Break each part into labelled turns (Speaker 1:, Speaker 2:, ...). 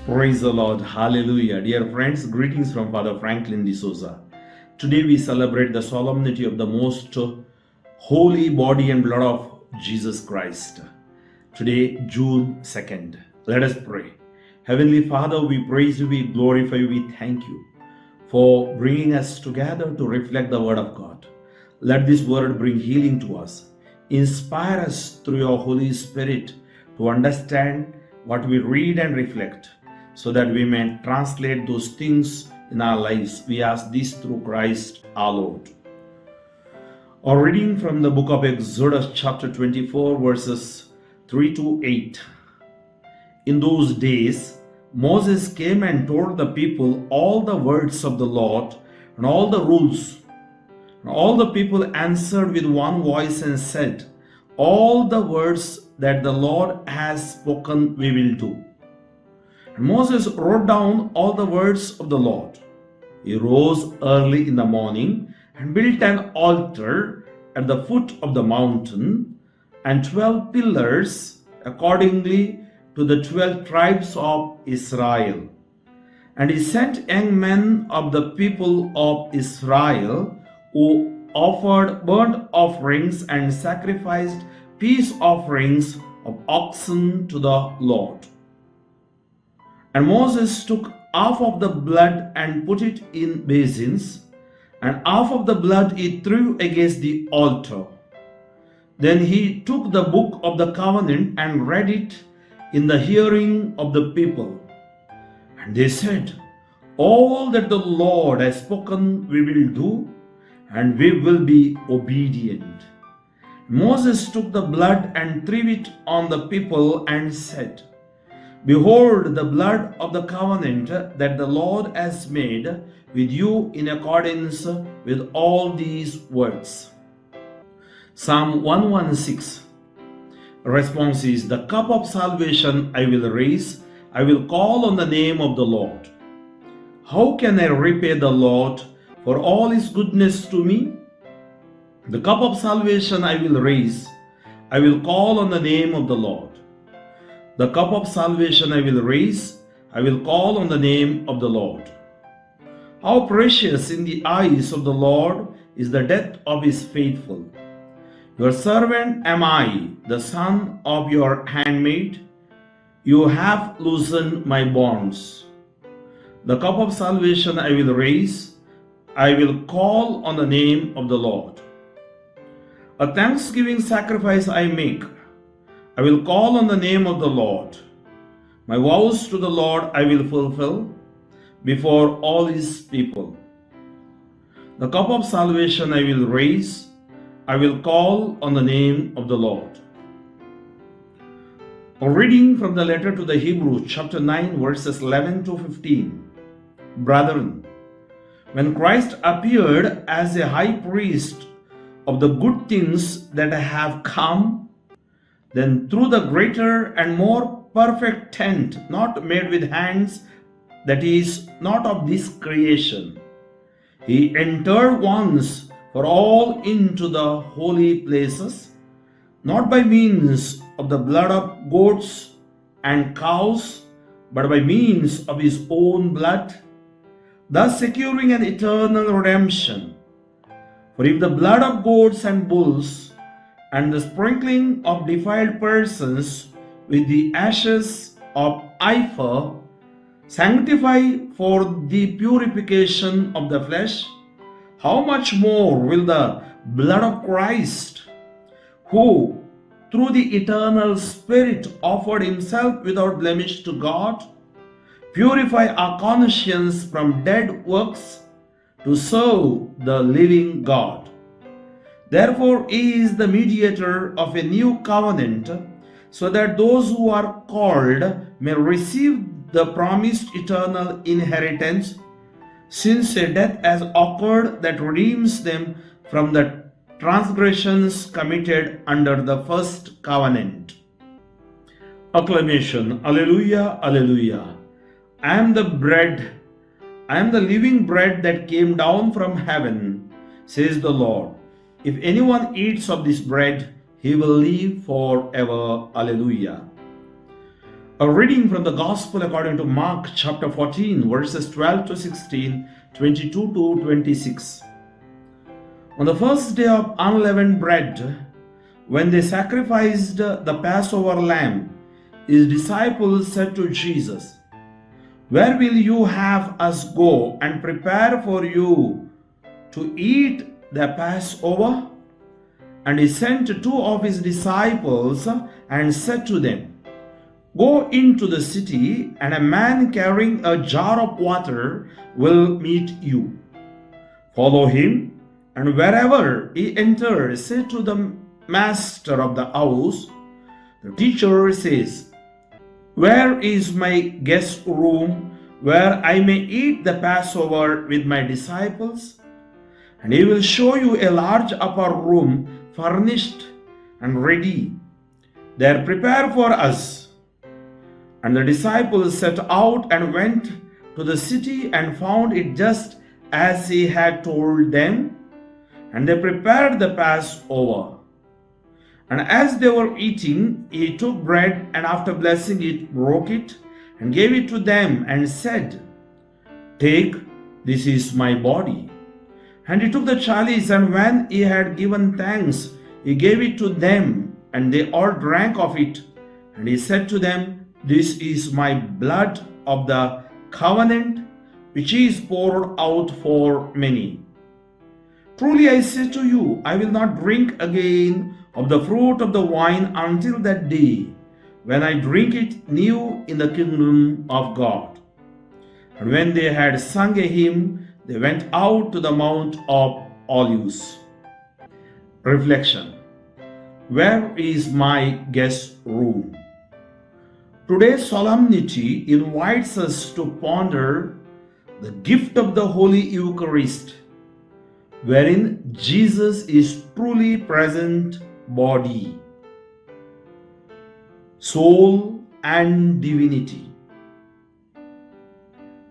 Speaker 1: Praise the Lord. Hallelujah. Dear friends, greetings from Father Franklin D'Souza. Today we celebrate the solemnity of the most holy body and blood of Jesus Christ. Today, June 2nd. Let us pray. Heavenly Father, we praise you, we glorify you, we thank you for bringing us together to reflect the Word of God. Let this Word bring healing to us. Inspire us through your Holy Spirit to understand what we read and reflect, so that we may translate those things in our lives. We ask this through Christ our Lord. Our reading from the book of Exodus chapter 24 verses 3 to 8. In those days, Moses came and told the people all the words of the Lord and all the rules. And all the people answered with one voice and said, "All the words that the Lord has spoken we will do." And Moses wrote down all the words of the Lord. He rose early in the morning and built an altar at the foot of the mountain and 12 pillars accordingly to the 12 tribes of Israel. And he sent young men of the people of Israel who offered burnt offerings and sacrificed peace offerings of oxen to the Lord. And Moses took half of the blood and put it in basins, and half of the blood he threw against the altar. Then he took the book of the covenant and read it in the hearing of the people. And they said, "All that the Lord has spoken we will do, and we will be obedient." Moses took the blood and threw it on the people and said, "Behold the blood of the covenant that the Lord has made with you in accordance with all these words." Psalm 116. Response is, "The cup of salvation I will raise. I will call on the name of the Lord. How can I repay the Lord for all his goodness to me? The cup of salvation I will raise. I will call on the name of the Lord. The cup of salvation I will raise. I will call on the name of the Lord. How precious in the eyes of the Lord is the death of his faithful. Your servant am I, the son of your handmaid. You have loosened my bonds. The cup of salvation I will raise. I will call on the name of the Lord. A thanksgiving sacrifice I make. I will call on the name of the Lord. My vows to the Lord I will fulfill before all his people. The cup of salvation I will raise. I will call on the name of the Lord." A reading from the letter to the Hebrews chapter 9 verses 11 to 15. Brethren, when Christ appeared as a high priest of the good things that have come, then through the greater and more perfect tent, not made with hands, that is, not of this creation, he entered once for all into the holy places, not by means of the blood of goats and cows, but by means of his own blood, thus securing an eternal redemption. For if the blood of goats and bulls and the sprinkling of defiled persons with the ashes of heifer sanctify for the purification of the flesh, how much more will the blood of Christ, who through the eternal Spirit offered himself without blemish to God, purify our conscience from dead works to serve the living God? Therefore he is the mediator of a new covenant, so that those who are called may receive the promised eternal inheritance, since a death has occurred that redeems them from the transgressions committed under the first covenant. Acclamation. Alleluia, alleluia. I am the bread, I am the living bread that came down from heaven, says the Lord. If anyone eats of this bread, he will live forever. Alleluia. A reading from the Gospel according to Mark chapter 14, verses 12 to 16, 22 to 26. On the first day of unleavened bread, when they sacrificed the Passover lamb, his disciples said to Jesus, "Where will you have us go and prepare for you to eat the Passover?" And he sent two of his disciples and said to them, "Go into the city, and a man carrying a jar of water will meet you. Follow him, and wherever he enters, say to the master of the house, 'The teacher says, where is my guest room where I may eat the Passover with my disciples?' And he will show you a large upper room furnished and ready. There prepare for us." And the disciples set out and went to the city and found it just as he had told them, and they prepared the Passover. And as they were eating, he took bread and after blessing it, broke it and gave it to them and said, "Take, this is my body." And he took the chalice, and when he had given thanks, he gave it to them, and they all drank of it. And he said to them, "This is my blood of the covenant, which is poured out for many. Truly I say to you, I will not drink again of the fruit of the vine until that day, when I drink it new in the kingdom of God." And when they had sung a hymn, they went out to the Mount of Olives. Reflection. Where is my guest room? Today's solemnity invites us to ponder the gift of the Holy Eucharist, wherein Jesus is truly present, body, soul, and divinity.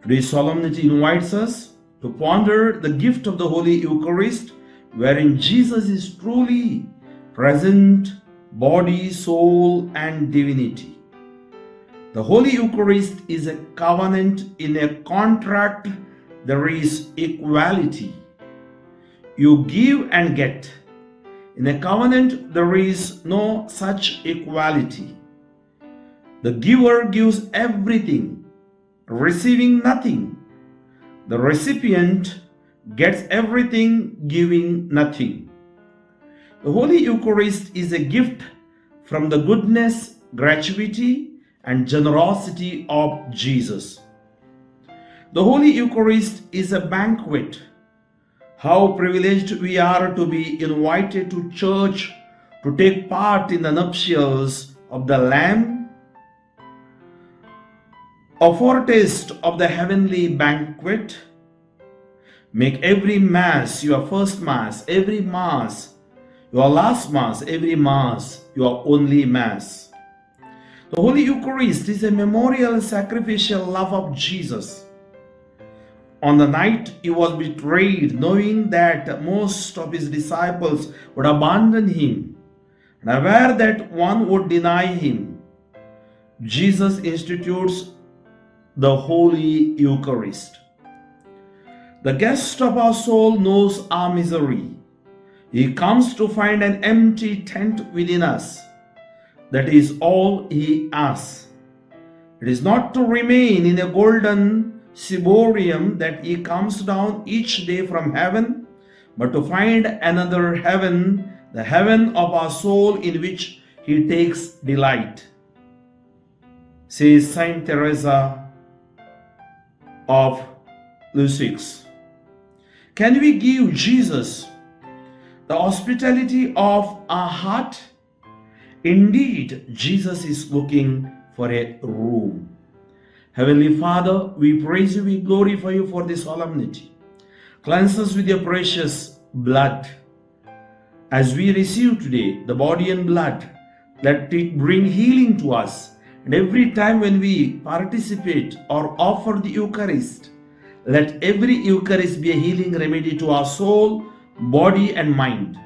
Speaker 1: Today's solemnity invites us to ponder the gift of the Holy Eucharist, wherein Jesus is truly present, body, soul, and divinity. The Holy Eucharist is a covenant. In a contract, there is equality. You give and get. In a covenant, there is no such equality. The giver gives everything, receiving nothing. The recipient gets everything, giving nothing. The Holy Eucharist is a gift from the goodness, gratuity, and generosity of Jesus. The Holy Eucharist is a banquet. How privileged we are to be invited to church to take part in the nuptials of the Lamb. A foretaste of the heavenly banquet. Make every Mass your first Mass, every Mass your last Mass, every Mass your only Mass. The Holy Eucharist is a memorial sacrificial love of Jesus. On the night he was betrayed, knowing that most of his disciples would abandon him, and aware that one would deny him, Jesus institutes the Holy Eucharist. The guest of our soul knows our misery. He comes to find an empty tent within us. That is all he asks. It is not to remain in a golden ciborium that he comes down each day from heaven, but to find another heaven, the heaven of our soul, in which he takes delight. Says Saint Teresa of Lisieux. Can we give Jesus the hospitality of our heart? Indeed, Jesus is looking for a room. Heavenly Father, we praise you, we glorify you for this solemnity. Cleanse us with your precious blood. As we receive today the body and blood, let it bring healing to us. And every time when we participate or offer the Eucharist, let every Eucharist be a healing remedy to our soul, body, and mind.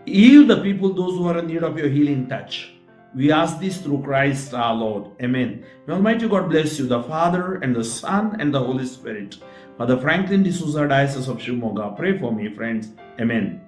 Speaker 1: Heal the people, those who are in need of your healing touch. We ask this through Christ our Lord. Amen. May Almighty God bless you, the Father and the Son and the Holy Spirit. Father Franklin D'Souza, Diocese of Shimoga, pray for me, friends. Amen.